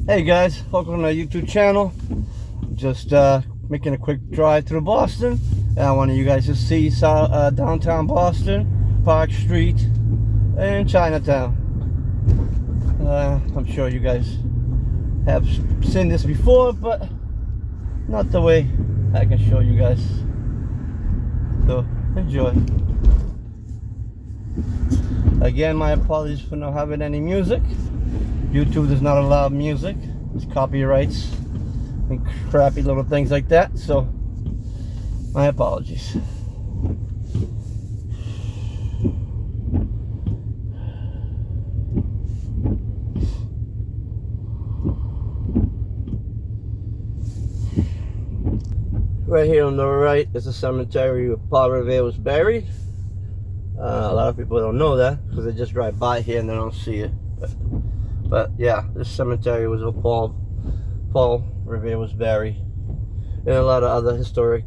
Hey guys, welcome to my YouTube channel. Just making a quick drive through Boston. And I want you guys to see downtown Boston, Park Street, and Chinatown. I'm sure you guys have seen this before, but not the way I can show you guys. So enjoy. Again, my apologies for not having any music. YouTube does not allow music. It's copyrights and crappy little things like that. So my apologies. Right here on the right is the cemetery where Paul Revere was buried. A lot of people don't know that because they just drive by here and they don't see it. But yeah, this cemetery was where Paul Revere was buried, and a lot of other historic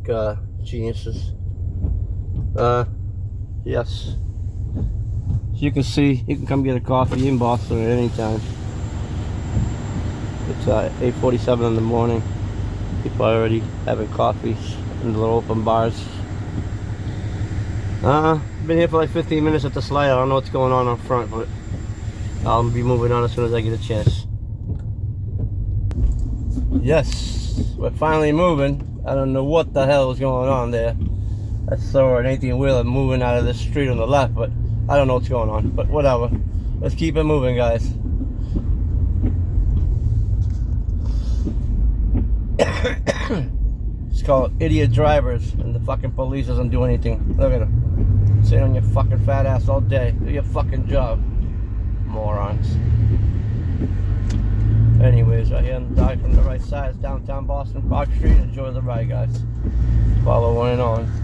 geniuses. Yes. So you can see, you can come get a coffee in Boston at any time. It's 8:47 in the morning. People are already having coffees in the little open bars. Been here for like 15 minutes at the slide. I don't know what's going on front, but I'll be moving on as soon as I get a chance. Yes, we're finally moving. I don't know what the hell was going on there. I saw an 18-wheeler moving out of this street on the left, but I don't know what's going on. But whatever. Let's keep it moving, guys. It's called idiot drivers, and the fucking police doesn't do anything. Look at them. Sitting on your fucking fat ass all day. Do your fucking job. Morons. Anyways, right here on the dock from the right side is downtown Boston, Park Street. Enjoy the ride, guys. Follow on and on.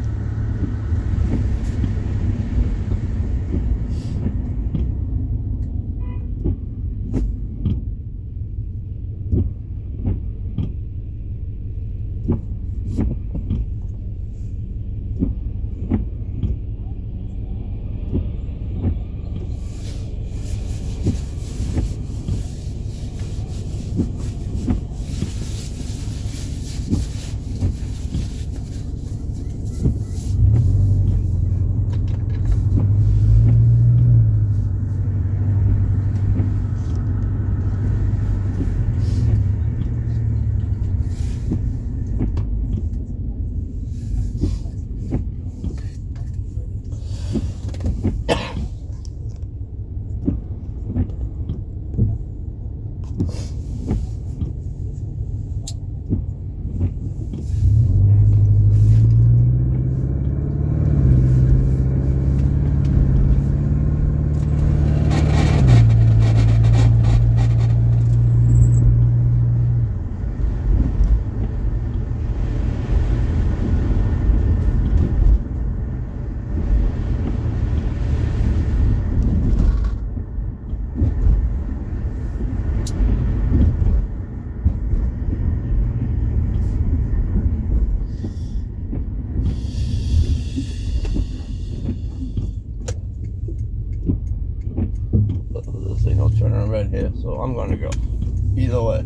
Turning red here, so I'm gonna go either way.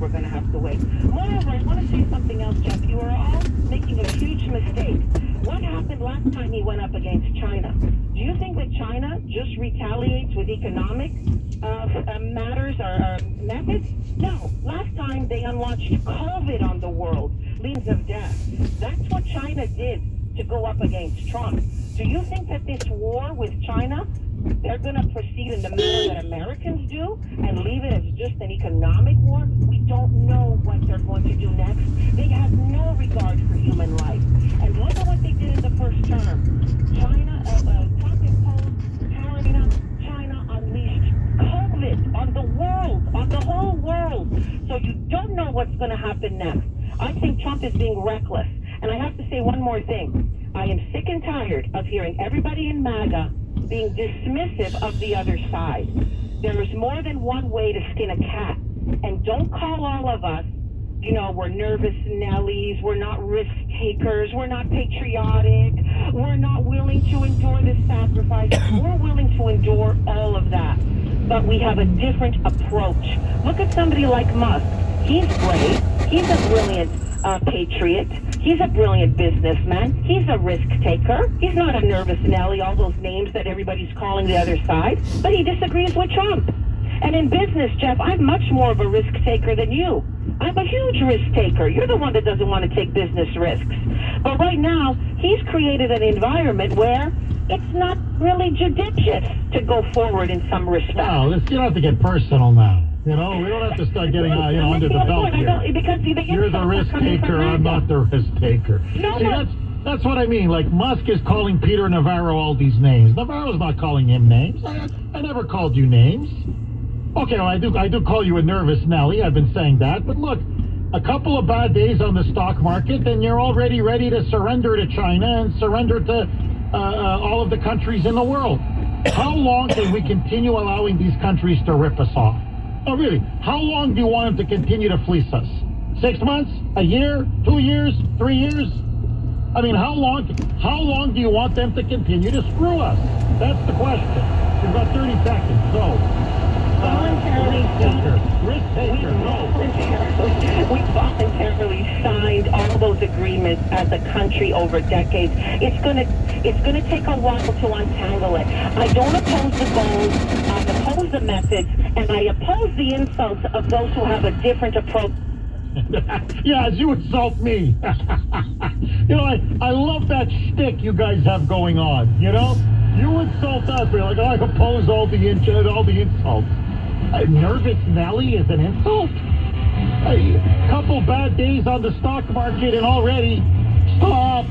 we're going to have to wait. Moreover, I want to say something else, Jeff. You are all making a huge mistake. What happened last time he went up against China? Do you think that China just retaliates with economic matters or methods? No. Last time they unleashed COVID on the world, leading of death. That's what China did to go up against Trump. Do you think that this war with China, they're going to proceed in the manner that Americans do and leave it as just an economic war? We don't know what they're going to do next. They have no regard for human life. And look at what they did in the first term. Trump imposed China. China unleashed COVID on the world, on the whole world. So you don't know what's going to happen next. I think Trump is being reckless. And I have to say one more thing. I am sick and tired of hearing everybody in MAGA being dismissive of the other side. There is more than one way to skin a cat. And don't call all of us, we're nervous Nellies, we're not risk takers, we're not patriotic, we're not willing to endure this sacrifice. We're willing to endure all of that. But we have a different approach. Look at somebody like Musk. He's brave. He's a brilliant patriot. He's a brilliant businessman. He's a risk taker. He's not a nervous Nelly, all those names that everybody's calling the other side. But he disagrees with Trump. And in business, Jeff, I'm much more of a risk taker than you. I'm a huge risk taker. You're the one that doesn't want to take business risks. But right now, he's created an environment where it's not really judicious to go forward in some respects. Wow, you don't have to get personal now. We don't have to start getting under the belt here. Because you're the risk taker, I'm not the risk taker. No, See, that's what I mean. Like, Musk is calling Peter Navarro all these names. Navarro's not calling him names. I never called you names. Okay, well, I do call you a nervous Nelly. I've been saying that. But look, a couple of bad days on the stock market, and you're already ready to surrender to China and surrender to all of the countries in the world. How long can we continue allowing these countries to rip us off? Oh, really? How long do you want them to continue to fleece us? 6 months? A year? 2 years? 3 years? I mean, how long do you want them to continue to screw us? That's the question. We've got 30 seconds. Go. Voluntarily risk taker. We voluntarily signed all those agreements as a country over decades. It's gonna take a while to untangle it. I don't oppose the goals, I oppose the methods, and I oppose the insults of those who have a different approach. Yeah, as you insult me. I love that shtick you guys have going on. You insult us. We're like, I oppose all the insults. Nervous Nelly is an insult? A couple bad days on the stock market and already... Stop!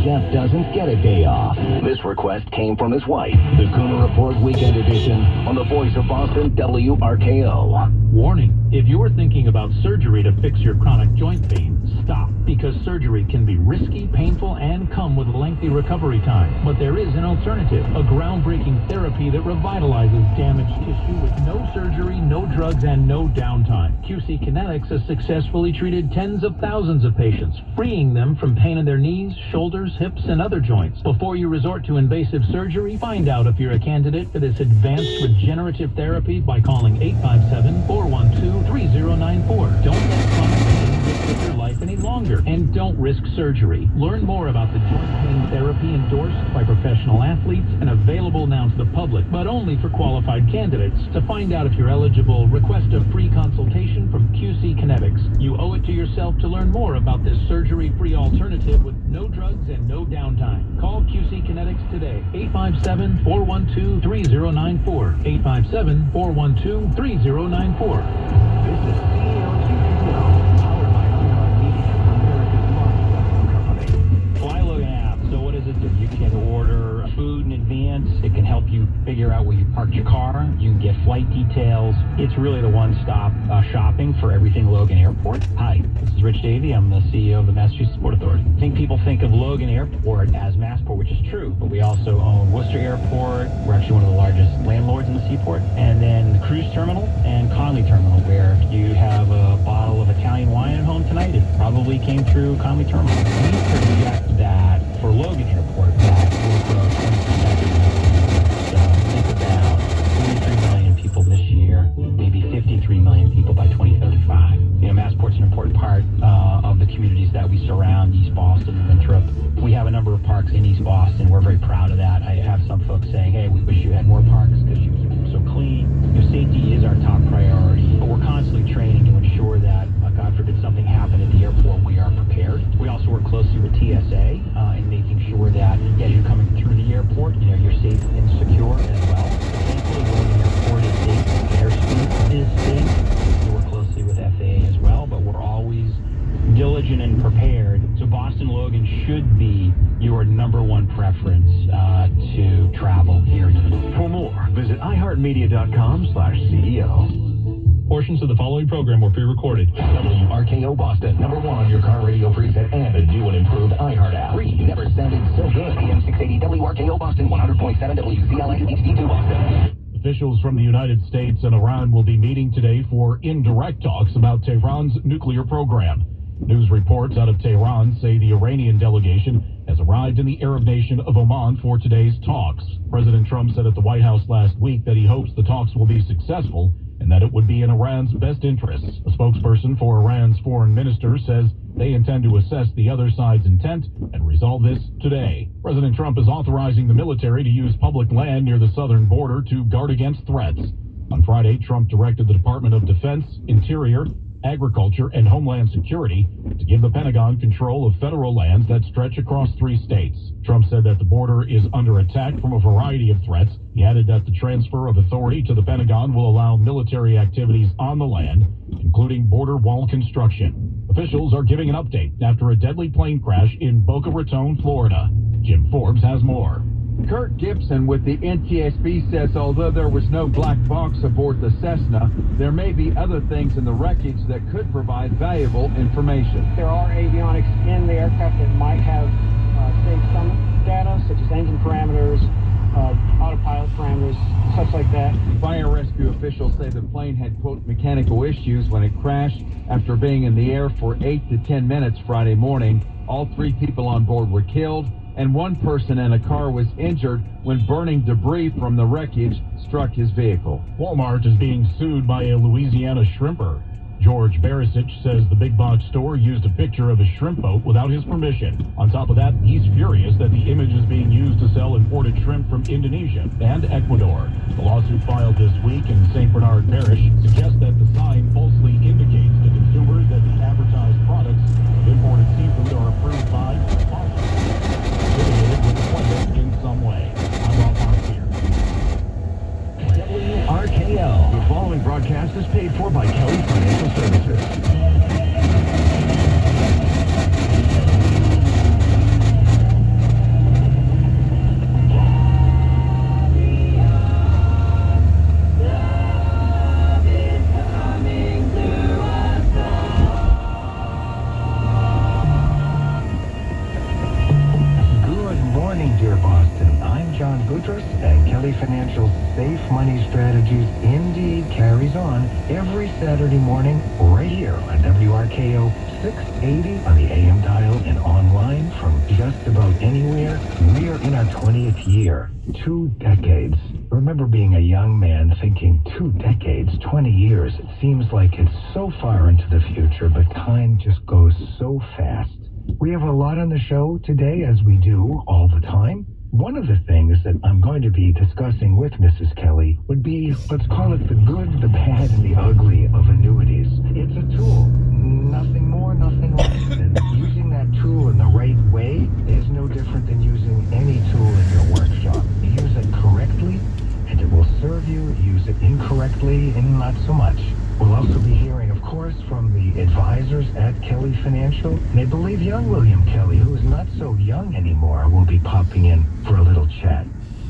Jeff doesn't get a day off. This request came from his wife. The Cooner Report Weekend Edition on the Voice of Boston, WRKO. Warning, if you're thinking about surgery to fix your chronic joint pain, stop, because surgery can be risky, painful, and come with a lengthy recovery time. But there is an alternative, a groundbreaking therapy that revitalizes damaged tissue with no surgery, no drugs, and no downtime. QC Kinetics has successfully treated tens of thousands of patients, freeing them from pain in their knees, shoulders, hips, and other joints. Before you resort to invasive surgery, find out if you're a candidate for this advanced regenerative therapy by calling 857-412-3094. Don't let chronic pain with your life any longer, and don't risk surgery. Learn more about the joint pain therapy endorsed by professional athletes and available now to the public, but only for qualified candidates. To find out if you're eligible, request a free consultation from QC Kinetics. You owe it to yourself to learn more about this surgery-free alternative with no drugs and no downtime. Call QC Kinetics today, 857-412-3094, 857-412-3094. This is CEO powered by Unlock Media, America's largest company. Fly Logan app. So what does it do? You can order food in advance. It can help you figure out where you parked your car. You can get flight details. It's really the one-stop shopping for everything Logan Airport. Hi, this is Rich Davey. I'm the CEO of the Massachusetts Port Authority. I think people think of Logan Airport as Massport, which is true, but we also own Worcester Airport. We're actually one of the largest landlords in the seaport. And then the cruise terminal and Conley Terminal, where if you have a bottle of Italian wine at home tonight, it probably came through Conley Terminal. We project that for Logan Airport, that will grow 20%. So think about 23 million people this year, maybe 53 million people by 2030. parks in East Boston. We're very proud of that. I have some folks saying, hey, we wish you had more parks because you keep them so clean. Safety is our top priority, but we're constantly training to ensure that, God forbid something happened at the airport, we are prepared. We also work closely with TSA in making sure that as you're coming through the airport, you're safe and secure as well. Thankfully, Logan Airport is safe, the airspace is safe. We work closely with FAA as well, but we're always diligent and prepared. So Boston Logan should be your number one preference to travel here. For more, visit iHeartMedia.com/CEO. Portions of the following program were pre-recorded. WRKO Boston, number one on your car radio preset and a new and improved iHeart app. Free, never sounded so good. AM 680 WRKO Boston, 100.7 WCLX HD2 Boston. Officials from the United States and Iran will be meeting today for indirect talks about Tehran's nuclear program. News reports out of Tehran say the Iranian delegation has arrived in the Arab nation of Oman for today's talks. President Trump said at the White House last week that he hopes the talks will be successful and that it would be in Iran's best interests. A spokesperson for Iran's foreign minister says they intend to assess the other side's intent and resolve this today. President Trump is authorizing the military to use public land near the southern border to guard against threats. On Friday, Trump directed the Department of Defense, Interior, Agriculture, and Homeland Security to give the Pentagon control of federal lands that stretch across 3 states. Trump said that the border is under attack from a variety of threats. He added that the transfer of authority to the Pentagon will allow military activities on the land, including border wall construction. Officials are giving an update after a deadly plane crash in Boca Raton, Florida. Jim Forbes has more. Kurt Gibson with the NTSB says although there was no black box aboard the Cessna, there may be other things in the wreckage that could provide valuable information. There are avionics in the aircraft that might have saved some data, such as engine parameters, autopilot parameters, such like that. Fire rescue officials say the plane had, quote, mechanical issues when it crashed after being in the air for 8 to 10 minutes Friday morning. All 3 people on board were killed, and 1 person in a car was injured when burning debris from the wreckage struck his vehicle. Walmart is being sued by a Louisiana shrimper. George Barisic says the big box store used a picture of a shrimp boat without his permission. On top of that, he's furious that the image is being used to sell imported shrimp from Indonesia and Ecuador. The lawsuit filed this week in St. Bernard Parish suggests that the sign falsely indicates to consumers that the advertised products of imported seafood are approved by affiliated with the plaintiff in some way. I'm Rob Parks here. WRKO. The following broadcast is paid for by Kelly Financial Services. Financial Safe Money Strategies indeed carries on every Saturday morning right here on WRKO 680 on the AM dial and online from just about anywhere. We are in our 20th year, 2 decades. Remember being a young man thinking 2 decades, 20 years. It seems like it's so far into the future, but time just goes so fast. We have a lot on the show today, as we do all the time. One of the things that I'm going to be discussing with Mrs. Kelly would be, let's call it the good, the bad, and the ugly of annuities. It's a tool. Nothing more, nothing less. And using that tool in the right way is no different than using any tool in your workshop. Use it correctly, and it will serve you. Use it incorrectly, and not so much. We'll also be hearing, of course, from the advisors at Kelly Financial. And I believe young William Kelly, who is not so young anymore, will be popping in for a little chat.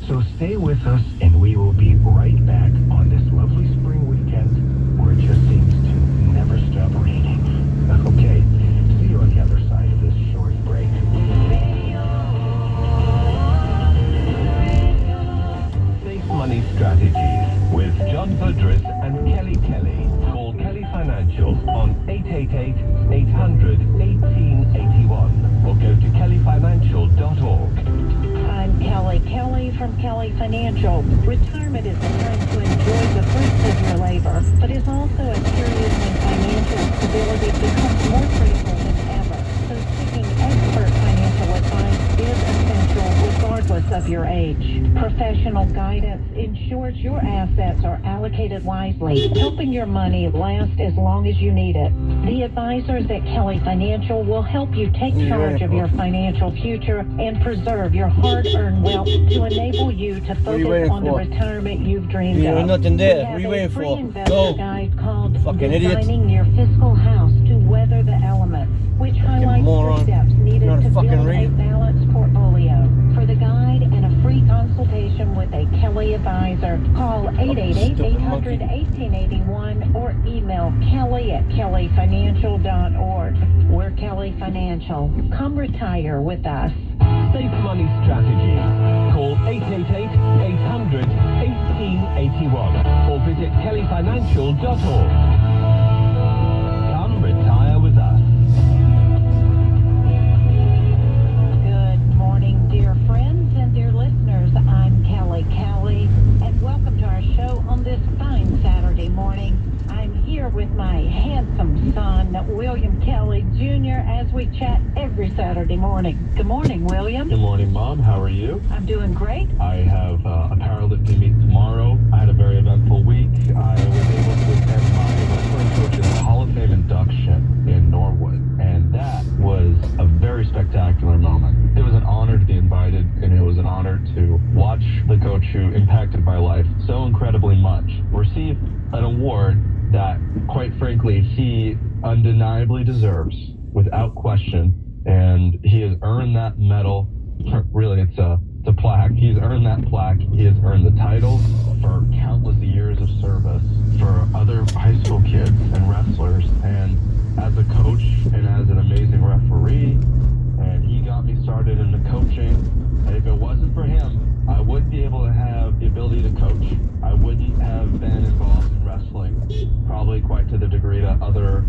So stay with us, and we will be right back on this lovely spring weekend where it just seems to never stop raining. Okay, see you on the other side of this short break. Safe Money Strategies with John Budris and Kelly Kelly. Call Kelly Financial on 888-800-1881 or go to kellyfinancial.org. I'm Kelly Kelly from Kelly Financial. Retirement is a time to enjoy the fruits of your labor, but is also a period when financial stability becomes more critical than ever. So seeking expert financial advice is essential. of your age. Professional guidance ensures your assets are allocated wisely, helping your money last as long as you need it. The advisors at Kelly Financial will help you take charge of your financial future and preserve your hard-earned wealth to enable you to What are you focus waiting on the for? retirement you've dreamed You of. have nothing there. What are We you have a waiting free for? investor Go. guide called Fucking idiot. Designing Your Fiscal House to Weather the Elements, which highlights moron. the steps needed Not a to fucking build a read. balanced portfolio. For the guide and a free consultation with a Kelly advisor, call 888-800-1881 or email kelly@kellyfinancial.org. We're Kelly Financial. Come retire with us. Safe Money Strategy. Call 888-800-1881 or visit kellyfinancial.org. Come retire with us. Good morning, dear friends and dear listeners. I'm Kelly Kelly, and welcome to our show on this fine Saturday morning. I'm here with my handsome son, William Kelly Jr., as we chat every Saturday morning. Good morning, William. Good morning, Mom. How are you? I'm doing great. I have a powerlifting meet tomorrow. I had a very eventful week. I was able to attend my wrestling coach's Hall of Fame induction in Norwood, and that was a very spectacular moment. It was an honor to be invited, and it was an honor to watch the coach who impacted my life so incredibly much receive an award that, quite frankly, he undeniably deserves, without question, and he has earned that medal. Really, it's a plaque. He's earned that plaque. He has earned the title for countless years of service for other high school kids and wrestlers, and as a coach and as an amazing referee, and he got me started in the coaching, and if it wasn't for him, I wouldn't be able to have the ability to coach. I wouldn't have been involved in wrestling, probably quite to the degree that other,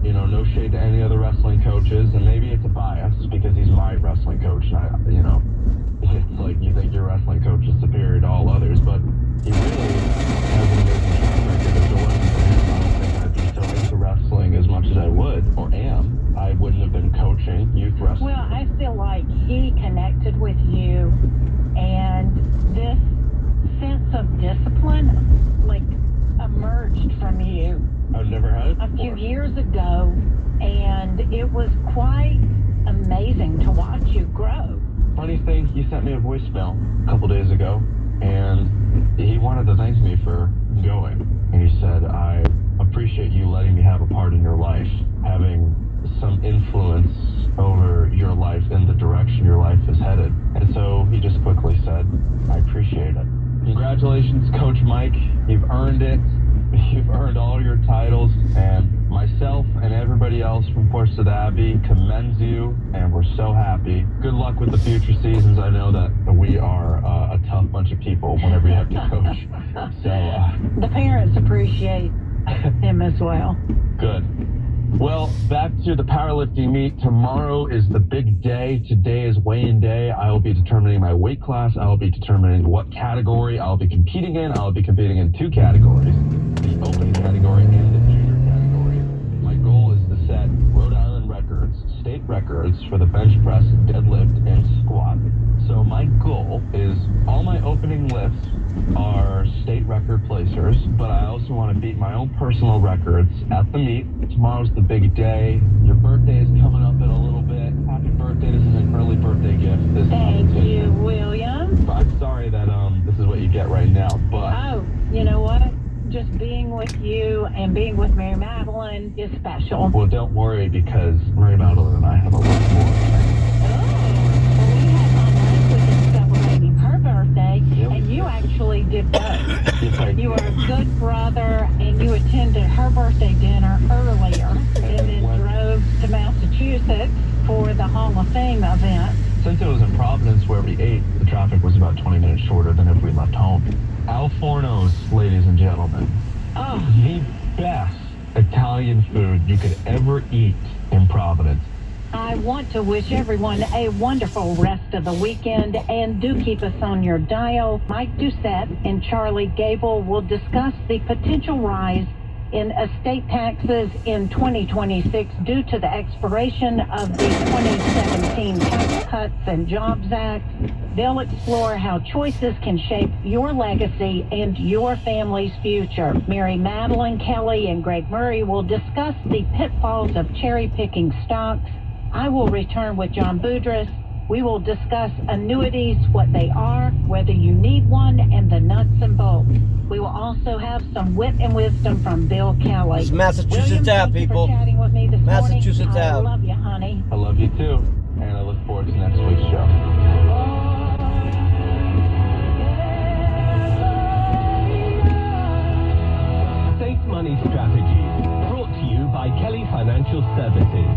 no shade to any other wrestling coaches, and maybe it's a bias because he's my wrestling coach, and it's like you think your wrestling coach is superior to all others, but he really has an amazing track record. If it wasn't for him, I don't think I'd be so into wrestling as much as I would, or am. I wouldn't have been coaching youth wrestling. Well, I feel like he connected with you, and this sense of discipline, emerged from you I've never had it a before. few years ago, and it was quite amazing to watch you grow. Funny thing, he sent me a voicemail a couple days ago, and he wanted to thank me for going. And he said, I appreciate you letting me have a part in your life, having some influence over your life and the direction your life is headed. And so he just quickly said, I appreciate it. Congratulations, Coach Mike. You've earned it. You've earned all your titles, and myself and everybody else from Portsmouth Abbey commends you, and we're so happy. Good luck with the future seasons. I know that we are a tough bunch of people whenever you have to coach. So, The parents appreciate him as well. good. Well, back to the powerlifting meet. Tomorrow is the big day. Today is weigh-in day. I will be determining my weight class. I will be determining what category I'll be competing in. I'll be competing in 2 categories, the open category and the junior category. My goal is to set Rhode Island records, state records for the bench press, deadlift, and squat. So my goal is all my opening lifts are state record placers, but I also want to beat my own personal records at the meet. Tomorrow's the big day. Your birthday is coming up in a little bit. Happy birthday. This is an early birthday gift. This Thank competition. you, William. I'm sorry that this is what you get right now, but Oh, you know what? Just being with you and being with Mary Madeline is special. well, don't worry because Mary Madeline and I have a lot more. Oh, well, we had on last weekend celebrating her birthday, Yep. and you actually did both. Yes, I You were a good brother, and you attended her birthday dinner earlier, and then drove to Massachusetts for the Hall of Fame event. Since it was in Providence where we ate, the traffic was about 20 minutes shorter than if we left home. Al Forno's, ladies and gentlemen, Oh, the best Italian food you could ever eat in Providence. I want to wish everyone a wonderful rest of the weekend, and do keep us on your dial. Mike Doucette and Charlie Gable will discuss the potential rise in estate taxes in 2026 due to the expiration of the 2017 Tax Cuts and Jobs Act. They'll explore how choices can shape your legacy and your family's future. Mary Madeline Kelly and Greg Murray will discuss the pitfalls of cherry-picking stocks. I will return with John Boudris. We will discuss annuities, what they are, whether you need one, and the nuts and bolts. We will also have some wit and wisdom from Bill Kelly. It's Massachusetts William, Ave, thank you people. for chatting with me this Massachusetts morning. I Ave. love you, honey. I love you too, and I look forward to next week's show. Safe Money Strategies, brought to you by Kelly Financial Services.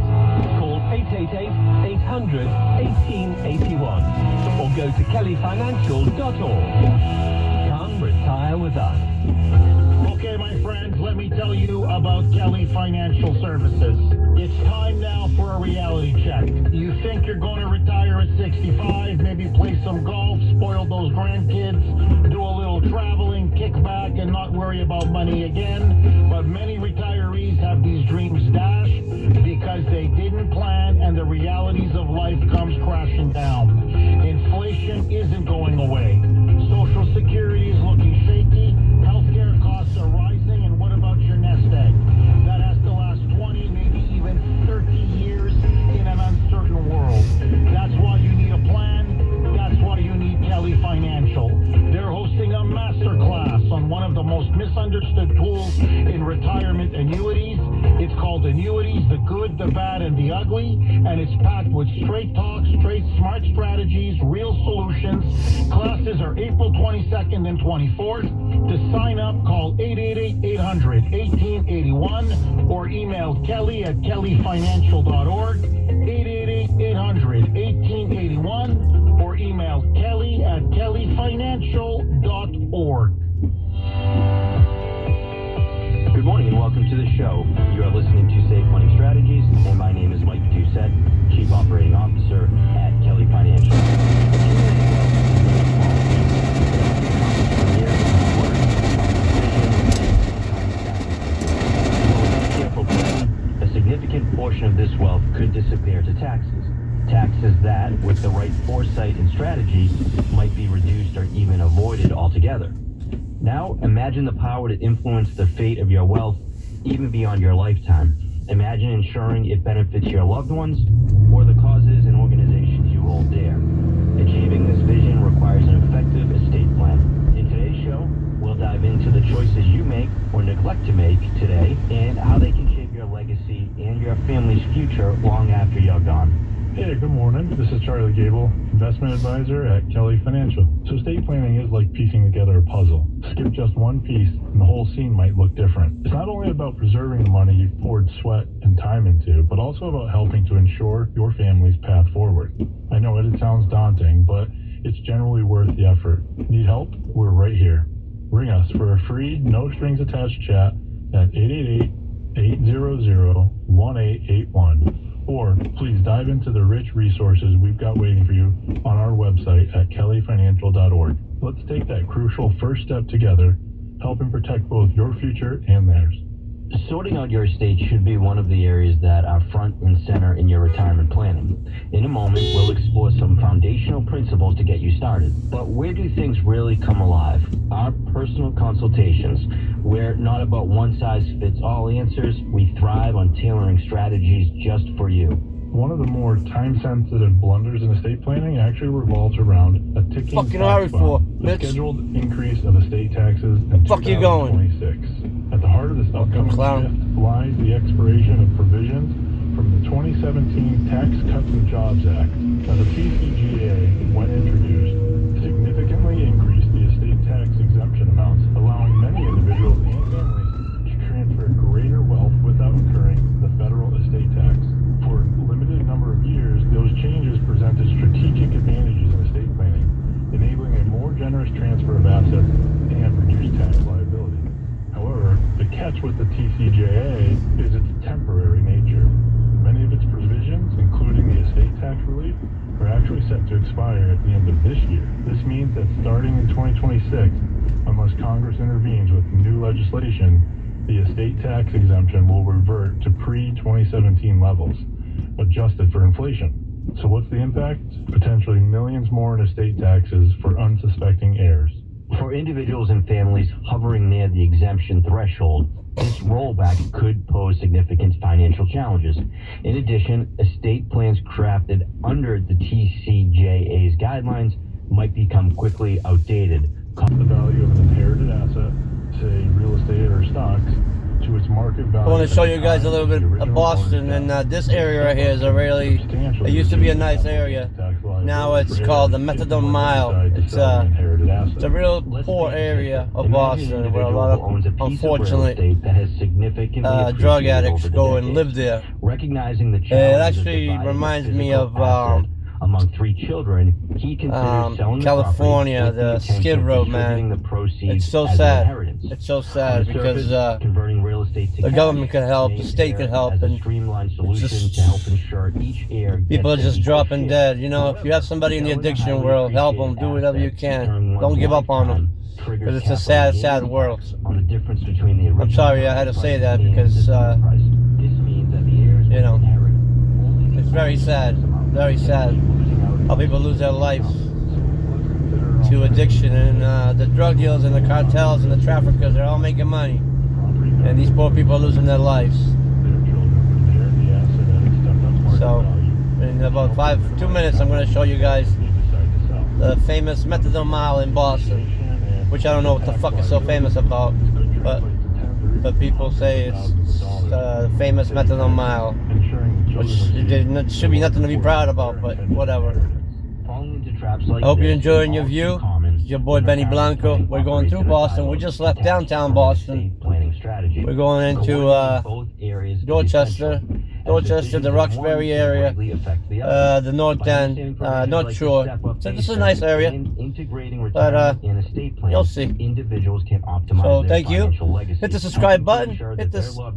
Call 888-800-1881 or go to kellyfinancial.org. Come retire with us. Okay, my friends, let me tell you about Kelly Financial Services. It's time now for a reality check. You think you're going to retire at 65, maybe play some golf, spoil those grandkids, do a little traveling, kick back, and not worry about money again. But many retirees have these dreams dashed because they didn't plan and the realities of life comes crashing down. Inflation isn't going away. Social Security is looking shaky. Healthcare costs are rising. And what about your nest egg? That has to last 20, maybe even 30 years in an uncertain world. That's why you need a plan. That's why you need Kelly Financial. They're hosting a masterclass on one of the most misunderstood tools in retirement annuities. It's called Annuities, the Good, the Bad, and the Ugly, and it's packed with straight talk, straight smart strategies, real solutions. Classes are April 22nd and 24th. To sign up, call 888-800-1881 or email Kelly at kellyfinancial.org, 888-800-1881 or email Kelly at kellyfinancial.org. Good morning and welcome to the show. You are listening to Safe Money Strategies, and my name is Mike Doucette, Chief Operating Officer at Kelly Financial. A significant portion of this wealth could disappear to taxes. Taxes that, with the right foresight and strategy, might be reduced or even avoided altogether. Now, imagine the power to influence the fate of your wealth even beyond your lifetime. Imagine ensuring it benefits your loved ones or the causes and organizations you hold dear. Achieving this vision requires an effective estate plan. In today's show, we'll dive into the choices you make or neglect to make today and how they can shape your legacy and your family's future long after you're gone. Hey, good morning. This is Charlie Gable, investment advisor at Kelly Financial. So estate planning is like piecing together a puzzle. Skip just one piece and the whole scene might look different. It's not only about preserving the money you've poured sweat and time into, but also about helping to ensure your family's path forward. I know it sounds daunting, but it's generally worth the effort. Need help? We're right here. Ring us for a free, no-strings-attached chat at 888-800-1881. Or please dive into the rich resources we've got waiting for you on our website at kellyfinancial.org. Let's take that crucial first step together, helping protect both your future and theirs. Sorting out your estate should be one of the areas that are front and center in your retirement planning. In a moment, we'll explore some foundational principles to get you started. But where do things really come alive? Our personal consultations. We're not about one-size-fits-all answers. We thrive on tailoring strategies just for you. One of the more time-sensitive blunders in estate planning actually revolves around a ticking tax bomb, the scheduled increase of estate taxes in 2026. At the heart of this upcoming shift lies the expiration of provisions from the 2017 Tax Cuts and Jobs Act. Now, the TCJA, when introduced, significantly increased the estate tax exemption amounts, allowing many individuals and families to transfer greater wealth without incurring the federal estate tax. For a limited number of years, those changes presented strategic advantages in estate planning, enabling a more generous transfer of assets and reduced tax liability. However, the catch with the TCJA is its temporary nature. Many of its provisions, including the estate tax relief, are actually set to expire at the end of this year. This means that starting in 2026, unless Congress intervenes with new legislation, the estate tax exemption will revert to pre-2017 levels, adjusted for inflation. So what's the impact? Potentially millions more in estate taxes for unsuspecting heirs. For individuals and families hovering near the exemption threshold, this rollback could pose significant financial challenges. In addition, estate plans crafted under the TCJA's guidelines might become quickly outdated. The value of an inherited asset, say real estate or stocks, to its market value. I want to show you guys a little bit of Boston, and this area right here is a really, it used to be a nice area. Now it's called the Methadone Mile. It's a real poor area of Boston where a lot of, unfortunately, drug addicts go and live there. Recognizing the It actually reminds me of among 3 children, he considers selling California, the the Skid Row, man. The proceeds It's so as sad. inheritance. It's so sad because converting real estate to the cash government could help, the may state could serve help, as a and streamlined solution to help ensure each heir people are gets just an equal dropping share. dead. You know, if you have somebody in the addiction world, help them, do whatever you can. Don't give up on them, because it's a sad, sad world. On the difference between the I'm sorry I had to say that because, this means that the heirs you know, inherit only it's very sad how people lose their lives to addiction, and the drug dealers and the cartels and the traffickers, they're all making money, and these poor people are losing their lives. So in about 2 minutes I'm going to show you guys the famous Methadone Mile in Boston, which I don't know what the fuck is so famous about, but people say it's the famous Methadone Mile, which should be nothing to be proud about, but whatever. I hope you're enjoying your view. It's your boy Benny Blanco. We're going through Boston. We just left downtown Boston. We're going into Dorchester, the Roxbury area, the North End, North Shore. So this is a nice area, but you'll see. So thank you. Hit the subscribe button.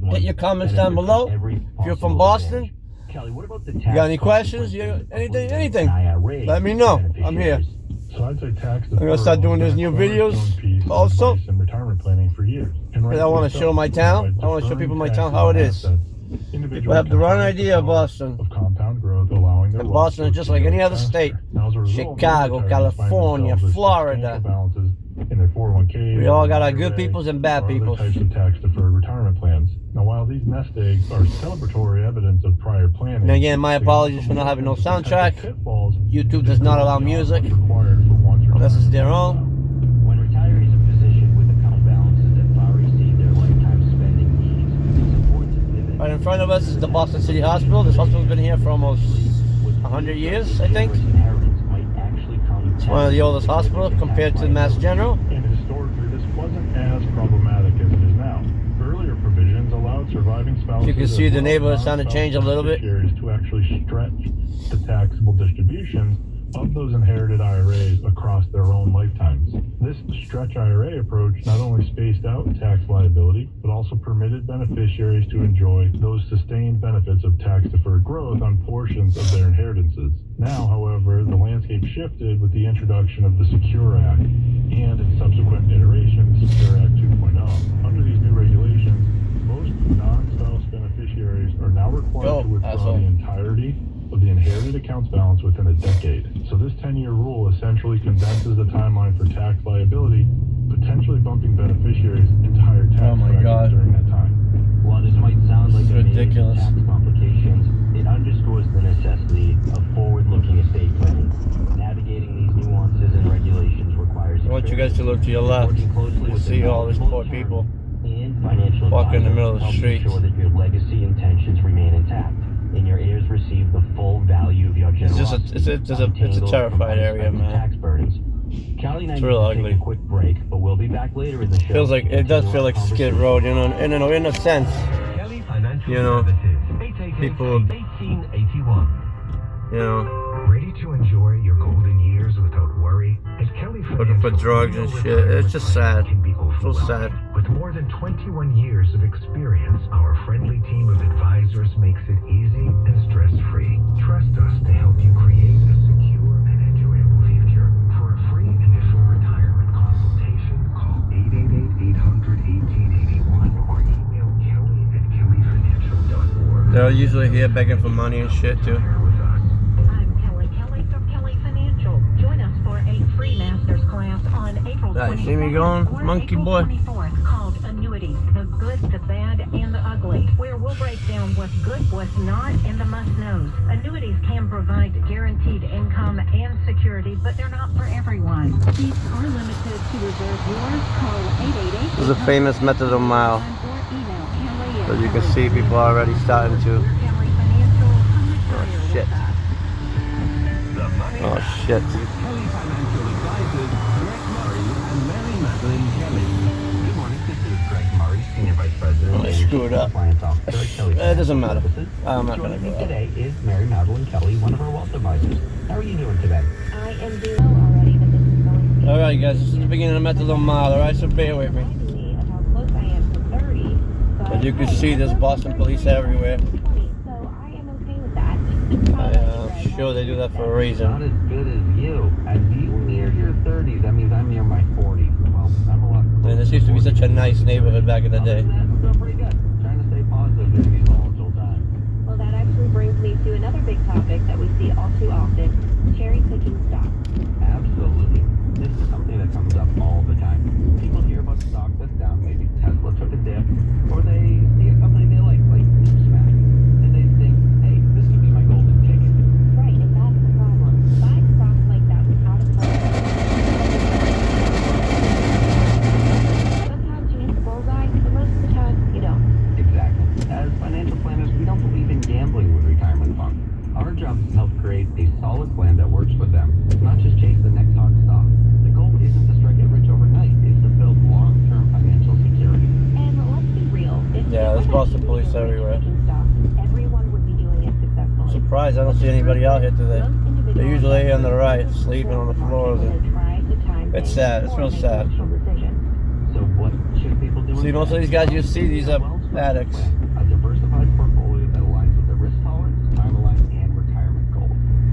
Hit your comments down below. If you're from Boston, you got any questions? Anything? Let me know. I'm here. So I'd say tax I'm gonna start doing those new videos also. And retirement planning for years. Because I want to show my town. I want to show people my town how it is. People have the wrong idea of Boston. Of compound growth, allowing their And Boston is just like any other state. Chicago, California, Florida. In their 401k, We all got our good peoples and bad peoples. Types of tax-deferred retirement plans. Now, while these nest eggs are celebratory evidence of prior planning, And again, my apologies for not having no soundtrack. YouTube does not allow music unless it's their own. When retirees are positioned with account balances that far exceed their lifetime spending needs, it's important to pivot. Right in front of us is the Boston City Hospital. This hospital's been here for almost 100 years, I think. It's one of the oldest hospitals compared to Mass General. And historically, this wasn't as problematic as it is now. Earlier provisions allowed surviving spouses. You can see the neighborhood starting to change a little bit. To actually stretch the taxable distributions of those inherited IRAs across their own lifetimes. This stretch IRA approach not only spaced out tax liability, but also permitted beneficiaries to enjoy those sustained benefits of tax-deferred growth on portions of their inheritances. Now, however, the landscape shifted with the introduction of the Secure Act and its subsequent iteration, the Secure Act 2.0. Under these new regulations, most non-spouse beneficiaries are now required to withdraw the entirety of the inherited accounts balance within a decade. So this 10-year rule essentially condenses the timeline for tax liability, potentially bumping beneficiaries' entire tax brackets during that time. While this might sound like ridiculous tax complications, it underscores the necessity of forward-looking estate planning. Navigating these nuances and regulations requires. I want you guys to look to your left. You see all these poor people walking in the middle of the street. Ensure that your legacy intentions remain intact and your heirs receive the full value of your generosity. It's a terrified area, man. Tax burdens. It's real ugly. Take a quick break, but we'll be back later in the show. It does feel like Skid Row, you know, in a sense. You know, people, you know, ready to enjoy your golden years without worry? At Kelly looking for drugs and shit. It's just sad. So sad. With more than 21 years of experience, our friendly team of advisors makes it easy and stress-free. Trust us to help you create a secure and enjoyable future. For a free initial retirement consultation, call 888-800-1881 or email They're usually here begging for money and shit too. I'm Kelly from Kelly Financial. Join us for a free master's class on April 22nd. See me going, or monkey April boy? 24th, called Annuities, the good, the bad, and the ugly, where we'll break down what's good, what's not, and the must-knows. Annuities can provide guaranteed income and security, but they're not for everyone. These are limited to reserve yours. Call 888. This is a famous methadone mile. So you can see people already starting to. Oh shit. Oh shit. Kelly Financial Advisors, Greg Murray and Mary Madeline Kelly. Good morning, this is Greg Murray, Senior Vice President I screwed up. Compliance Officer at Kelly It doesn't matter. Services. I'm not gonna Joining me go out. today is Mary Madeline Kelly, one of our wealth advisors. How are you doing today? I am doing well already, but this is going to be Alright guys, this is the beginning of the methadone mile, alright? So bear with me. of how close I am to 30. As you can see, there's Boston police everywhere. So I am okay with that. I'm sure they do that for a Not reason. as good as you. As you near your 30s, that means I'm near my 40s. Well, I'm a lot closer. And this used to be such a nice neighborhood back in the day. I'm doing pretty good. Trying to stay positive during these volatile times. Well, that actually brings me to another big topic that we see all too often, cherry picking stocks. Absolutely. This is something that comes up all the time. People hear about stock that's down. Maybe Tesla took a dip, or they see a company they like Newsmax, and they think, hey, this could be my golden ticket. Right, and that's the problem. Buying stocks like that without a plan. Sometimes you hit the bullseye, but most of the time you don't. Exactly. As financial planners, we don't believe in gambling with retirement funds. Our job is to help create a solid plan that works for them, not just chase the next hot stock. The goal isn't to strike it rich overnight, it's to build long-term financial security. And let's be real. If Yeah, there's Boston police cherry everywhere. picking stocks, everyone would be doing it successfully. Surprised I don't see anybody out here today. They're usually on the right, sleeping on the floors. It's sad, it's real sad. So what should people do? See, most of these guys you see, these are addicts. A diversified portfolio that aligns with their risk tolerance, timeline, and retirement goals.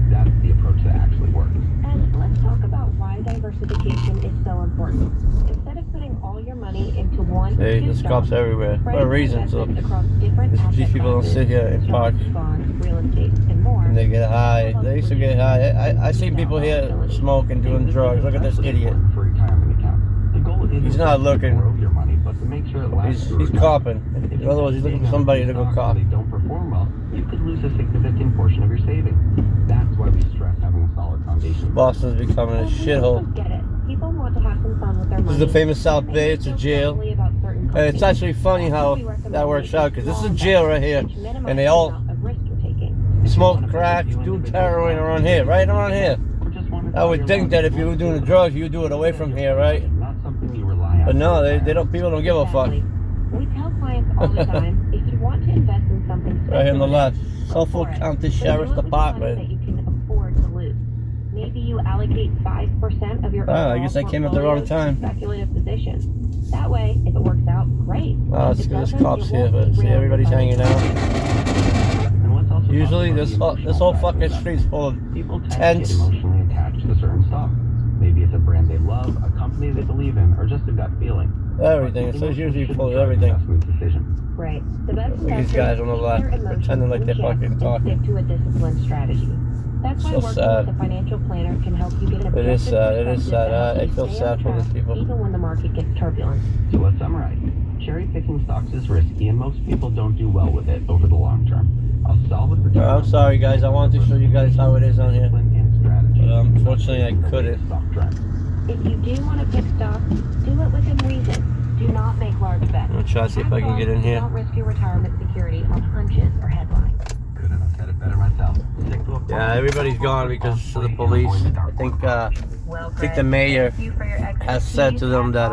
That's the approach that actually works. And let's talk about why diversification is so important. Instead of putting all your money into one or Hey, two there's cops stocks, everywhere. spread For a reason, so investments across different these asset people don't classes, sit here and park stocks, bonds, real estate, and more. and they get high. They used to get high. I see people here smoking, doing drugs. Look at this idiot. For retirement accounts. The goal isn't He's not to looking. grow your money, but to make sure it lasts through He's retirement. copping. If In other words, he's looking for somebody to go stocks cop. really don't perform well, you could lose a significant portion of your savings. That's why we stress having a solid foundation. Boston's becoming a And we shithole. just get it. People want to have some fun with their money. This is the famous South Bay. It's a jail. And it's actually funny how that works out, because this is a jail right here, and they all smoke crack, do heroin around here, right around here. I would think that if you were doing the drugs, you would do it away from here, right? Not something you rely on. But no, they don't. People don't give a fuck. We tell clients all the time, if you want to invest in something Right here on the left, go Suffolk for it. County But do Sheriff's it with money Department. that you can afford to lose. Maybe you allocate 5% of your I guess I came at the wrong portfolio to time. speculative positions. That way, if it works out, great. Oh, If it's it good. There's doesn't, cops it here, won't but be see, real everybody's advice. hanging out. And let's also Usually, talk about this the whole emotional fucking side of street's full of People tend to get tents. emotionally attached to certain stocks. Maybe it's a brand they love, a company they believe in, or just a gut feeling. Everything. It's usually full of everything. Investment decision. Right. The best Look at these guys on the left, pretending like they're fucking talking. Stick to a disciplined strategy. That's why So working sad. with a financial planner can help you get an It is objective sad. It is perspective sad. that I helps you feel stay sad on for these track, people. even when the market gets turbulent. So let's summarize. Cherry picking stocks is risky, and most people don't do well with it over the long term. A solid return. I'm sorry, guys. I wanted to show you guys how it is on here. Discipline and strategy. But unfortunately, I couldn't. Stock trends. If you do want to pick stocks, do it within reason. Do not make large bets. I'm gonna try to see if I can get in here. Don't risk your retirement security on hunches or headlines. Couldn't have said it better myself. Stick to a Yeah, plan. everybody's gone because of the police. I think the mayor has said to them that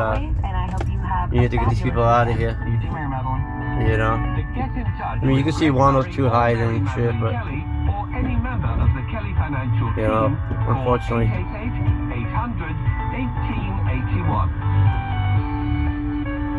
you need to get these people out of here. You too, Mayor Madeline. You know, To get in touch I mean, you can see one or two hiding and shit, but Kelly or any member of the Kelly Financial you know, team, call unfortunately. 888-800 1881.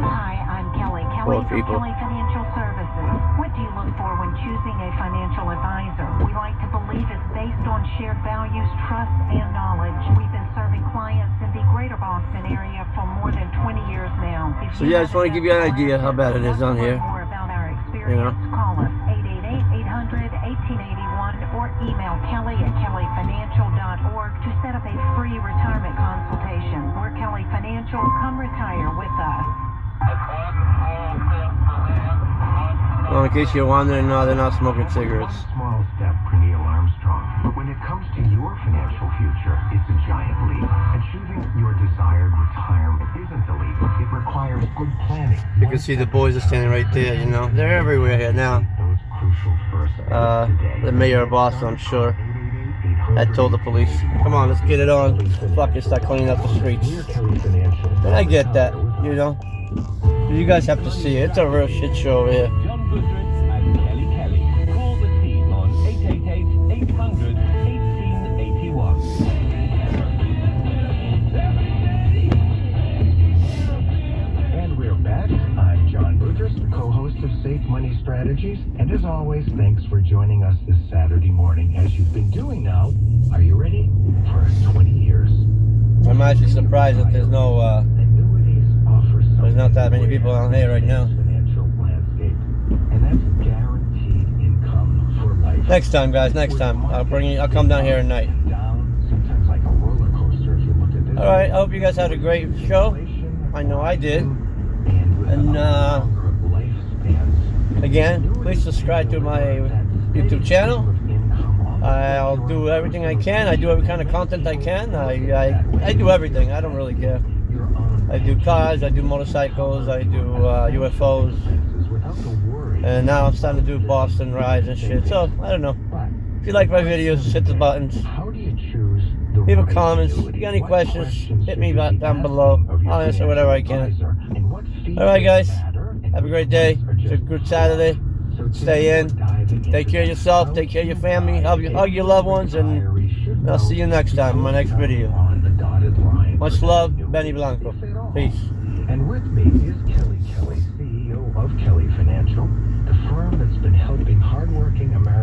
Hi, I'm Kelly. Poor Kelly from people. Kelly Financial Services. What do you look for when choosing a financial advisor? We like to believe it's based on shared values, trust, and knowledge. We've been serving clients in the greater Boston area for more than 20 years now. If So yeah, I just want to give you an idea how bad it is down here. More about our experience, You know. call us Financial, come retire with us. Well, in case you're wondering, no, they're not smoking cigarettes. One small step for Neil Armstrong, but when it comes to your financial future, it's a giant leap. Achieving your desired retirement isn't a leap. It requires good planning. You can see the boys are standing right there, you know. They're everywhere here now. Those crucial first steps today. The mayor of Boston, I'm sure, had told the police, come on, let's get it on. Fucking start cleaning up the streets. And I get that, you know. You guys have to see it. It's a real shit show over here. John Goodrich and Kelly Kelly. Call the team on 888-800-1881. And we're back. I'm John Boudris, co-host of Safe Money Strategies. And as always, thanks for joining us this Saturday morning, as you've been doing now. Are you ready? For 20 years. I'm actually surprised that there's no, there's not that many people on here right now. Financial landscape. And that's guaranteed income for life. Next time, guys, next time. I'll come down here at night. Down, sometimes like a roller coaster if you look at this. Alright, I hope you guys had a great show. I know I did. And, again, please subscribe to my YouTube channel. I'll do everything I can. I do every kind of content I can. I do everything. I don't really care. I do cars, I do motorcycles, I do UFOs. And now I'm starting to do Boston rides and shit. So, I don't know. If you like my videos, just hit the buttons. Leave a comments. If you got any questions, hit me down below. I'll answer whatever I can. Alright, guys. Have a great day. It's a good Saturday. Stay in. Take care of yourself. Take care of your family. Hug your loved ones. And I'll see you next time in my next video. Much love. Benny Blanco. Peace. And with me is Kelly Kelly, CEO of Kelly Financial, the firm that's been helping hardworking Americans